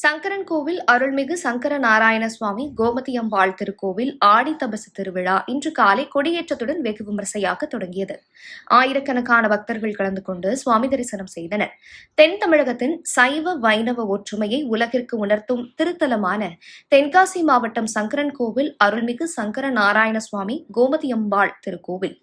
சங்கரன்கோவில் அருள்மிகு சங்கர நாராயண சுவாமி கோமதியம்பாள் திருக்கோவில் ஆடி தபசு திருவிழா இன்று காலை கொடியேற்றத்துடன் வெகு விமரிசையாக தொடங்கியது. ஆயிரக்கணக்கான பக்தர்கள் கலந்து கொண்டு சுவாமி தரிசனம் செய்தனர். தென் தமிழகத்தின் சைவ வைணவ ஒற்றுமையை உலகிற்கு உணர்த்தும் திருத்தலமான தென்காசி மாவட்டம் சங்கரன்கோவில் அருள்மிகு சங்கர நாராயண சுவாமி கோமதியம்பாள் திருக்கோவில்.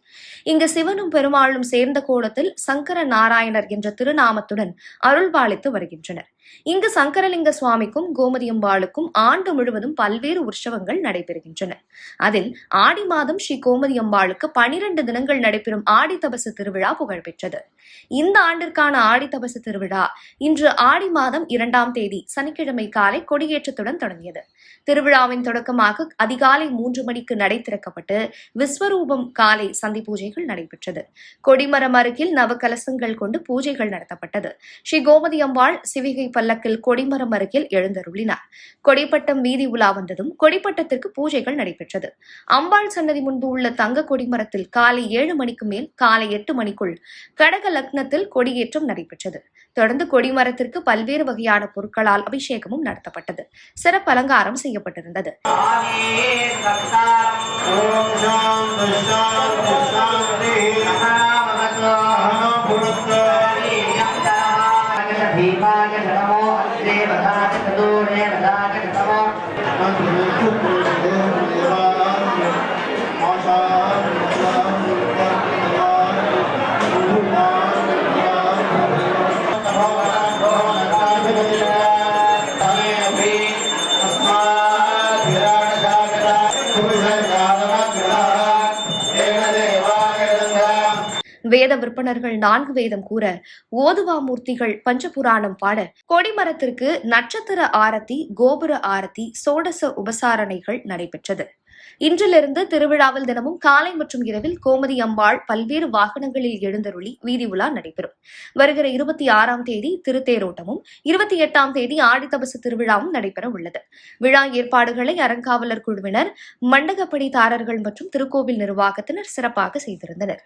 இங்கு சிவனும் பெருமாளும் சேர்ந்த கோலத்தில் சங்கர நாராயணர் என்ற திருநாமத்துடன் அருள்பாலித்து வருகின்றனர். இங்கு சங்கரலிங்க சுவாமிக்கும் கோமதியம்பாளுக்கும் ஆண்டு முழுவதும் பல்வேறு உற்சவங்கள் நடைபெறுகின்றன. அதில் ஆடி மாதம் ஸ்ரீ கோமதியம்பாளுக்கு 12 தினங்கள் நடைபெறும் ஆடி தபசு திருவிழா புகழ்பெற்றது. இந்த ஆண்டிற்கான ஆடி தபசு திருவிழா இன்று ஆடி மாதம் 2ஆம் தேதி சனிக்கிழமை காலை கொடியேற்றத்துடன் தொடங்கியது. திருவிழாவின் தொடக்கமாக அதிகாலை 3 மணிக்கு நடை திறக்கப்பட்டு விஸ்வரூபம் காலை சந்தி பூஜைகள் நடைபெற்றது. கொடிமரம் அருகில் நவகலசங்கள் கொண்டு பூஜைகள் நடத்தப்பட்டது. ஸ்ரீ கோமதியம்பாள் சிவிகை பல்லக்கில் கொடிமரம் அருகில் எழுந்தருளினார். கொடிப்பட்டம் வீதி உலா வந்ததும் கொடிப்பட்டத்திற்கு பூஜைகள் நடைபெற்றது. அம்பாள் சன்னதி முன்பு உள்ள தங்க கொடிமரத்தில் காலை 7 மணிக்கு மேல் காலை 8 மணிக்குள் கடக லக்னத்தில் கொடியேற்றம் நடைபெற்றது. தொடர்ந்து கொடிமரத்திற்கு பல்வேறு வகையான பொருட்களால் அபிஷேகமும் நடத்தப்பட்டது. சிறப்பு அலங்காரம் செய்யப்பட்டிருந்தது. வேத விற்பனர்கள் 4 வேதம் கூற, ஓதுவாமூர்த்திகள் பஞ்சபுராணம் பாட, கொடிமரத்திற்கு நட்சத்திர ஆரத்தி, கோபுர ஆரத்தி, சோடச உபசாரணைகள் நடைபெற்றது. இன்றிலிருந்து திருவிழாவில் தினமும் காலை மற்றும் இரவில் கோமதி அம்பாள் பல்வேறு வாகனங்களில் எழுந்தருளி வீதி உலா நடைபெறும். வருகிற 26ஆம் தேதி திருத்தேரோட்டமும் 28ஆம் தேதி ஆடித்தபசு திருவிழாவும் நடைபெற உள்ளது. விழா ஏற்பாடுகளை அறங்காவலர் குழுவினர், மண்டகப்படிதாரர்கள் மற்றும் திருக்கோவில் நிர்வாகத்தினர் சிறப்பாக செய்திருந்தனர்.